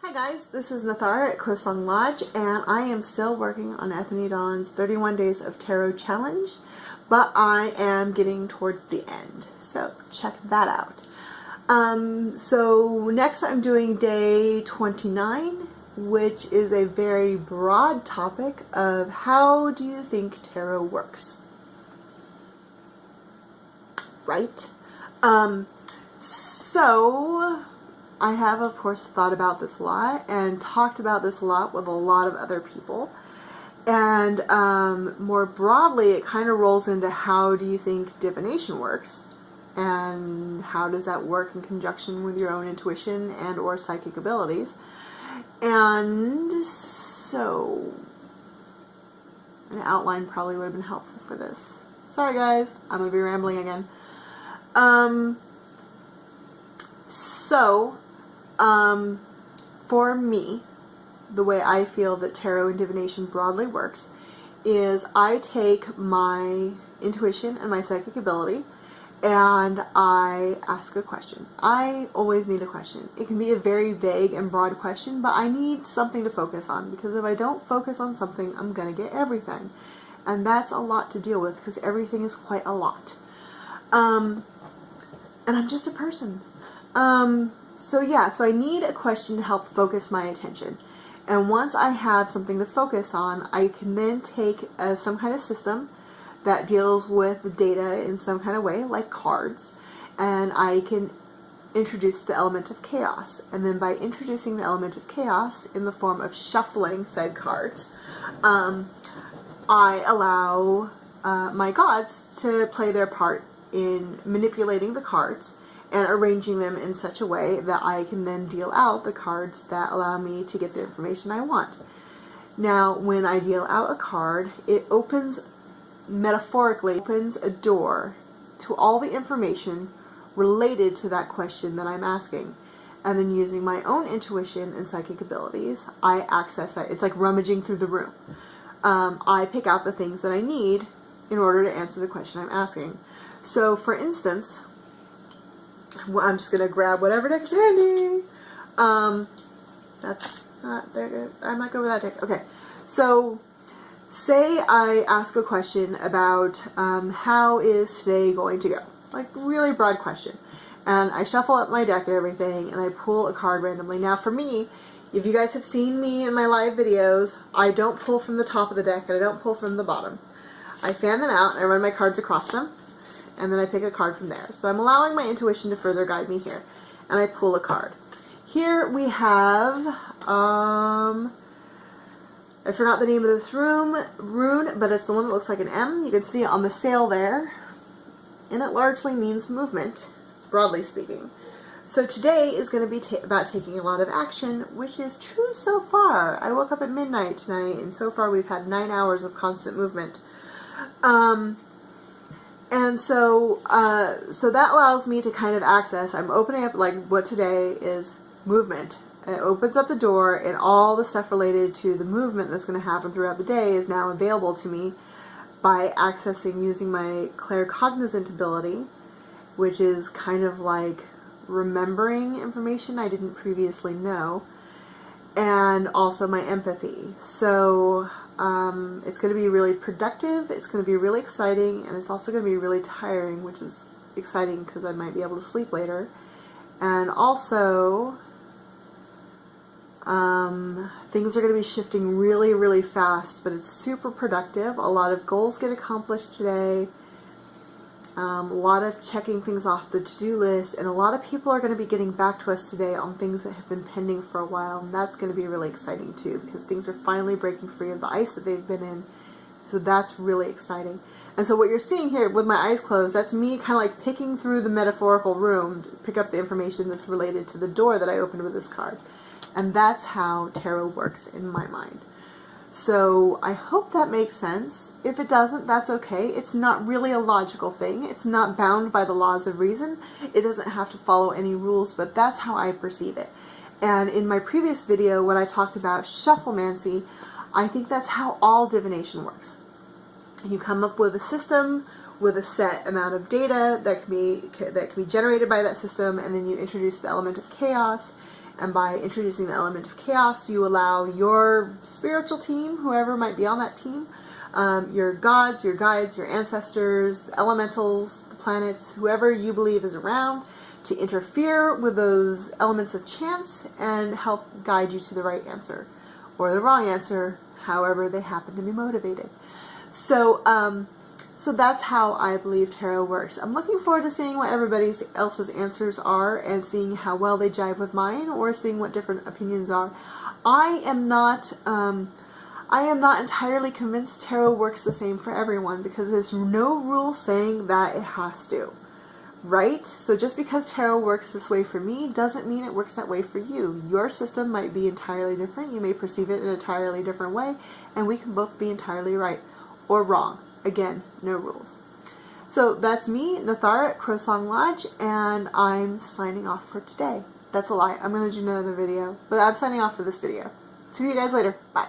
Hi guys, this is Nathara at CrowSong Lodge, and I am still working on Ethony Dawn's 31 Days of Tarot Challenge, but I am getting towards the end, so check that out. So next I'm doing day 29, which is a very broad topic of how do you think tarot works? Right? So I have, of course, thought about this a lot and talked about this a lot with a lot of other people. And more broadly, it kind of rolls into how do you think divination works? And how does that work in conjunction with your own intuition and or psychic abilities? And so an outline probably would have been helpful for this. Sorry guys, I'm going to be rambling again. For me, the way I feel that tarot and divination broadly works is I take my intuition and my psychic ability and I ask a question. I always need a question. It can be a very vague and broad question, but I need something to focus on, because if I don't focus on something, I'm going to get everything. And that's a lot to deal with, because everything is quite a lot. And I'm just a person. So I need a question to help focus my attention. And once I have something to focus on, I can then take some kind of system that deals with data in some kind of way, like cards, and I can introduce the element of chaos. And then by introducing the element of chaos in the form of shuffling said cards, I allow my gods to play their part in manipulating the cards and arranging them in such a way that I can then deal out the cards that allow me to get the information I want. Now, when I deal out a card, it metaphorically opens a door to all the information related to that question that I'm asking. And then using my own intuition and psychic abilities, I access that. It's like rummaging through the room. I pick out the things that I need in order to answer the question I'm asking. So, for instance, I'm just going to grab whatever deck's handy. That's not there. I'm not good with that deck. Okay. So, say I ask a question about how is today going to go? Like, really broad question. And I shuffle up my deck and everything, and I pull a card randomly. Now, for me, if you guys have seen me in my live videos, I don't pull from the top of the deck, and I don't pull from the bottom. I fan them out, and I run my cards across them, and then I pick a card from there. So I'm allowing my intuition to further guide me here. And I pull a card. Here we have, I forgot the name of this rune, but it's the one that looks like an M. You can see it on the sail there. And it largely means movement, broadly speaking. So today is going to be about taking a lot of action, which is true so far. I woke up at midnight tonight, and so far we've had 9 hours of constant movement. And so that allows me to kind of access, I'm opening up, like, what today is movement. It opens up the door, and all the stuff related to the movement that's going to happen throughout the day is now available to me by using my claircognizant ability, which is kind of like remembering information I didn't previously know, and also my empathy. So it's going to be really productive, it's going to be really exciting, and it's also going to be really tiring, which is exciting because I might be able to sleep later. And also, things are going to be shifting really, really fast, but it's super productive. A lot of goals get accomplished today. A lot of checking things off the to-do list, and a lot of people are going to be getting back to us today on things that have been pending for a while, and that's going to be really exciting too, because things are finally breaking free of the ice that they've been in, so that's really exciting. And so what you're seeing here with my eyes closed, that's me kind of like picking through the metaphorical room to pick up the information that's related to the door that I opened with this card, and that's how tarot works in my mind. So I hope that makes sense. If it doesn't, that's okay. It's not really a logical thing. It's not bound by the laws of reason. It doesn't have to follow any rules, but that's how I perceive it. And in my previous video, when I talked about shufflemancy, I think that's how all divination works. You come up with a system with a set amount of data that can be generated by that system, and then you introduce the element of chaos, And by introducing the element of chaos, you allow your spiritual team, whoever might be on that team, your gods, your guides, your ancestors, the elementals, the planets, whoever you believe is around, to interfere with those elements of chance and help guide you to the right answer or the wrong answer, however they happen to be motivated. So, so that's how I believe tarot works. I'm looking forward to seeing what everybody else's answers are and seeing how well they jive with mine, or seeing what different opinions are. I am not entirely convinced tarot works the same for everyone, because there's no rule saying that it has to. Right? So just because tarot works this way for me doesn't mean it works that way for you. Your system might be entirely different. You may perceive it in an entirely different way, and we can both be entirely right or wrong. Again, no rules. So that's me, Nathara at CrowSong Lodge, and I'm signing off for today. That's a lie. I'm going to do another video, but I'm signing off for this video. See you guys later. Bye.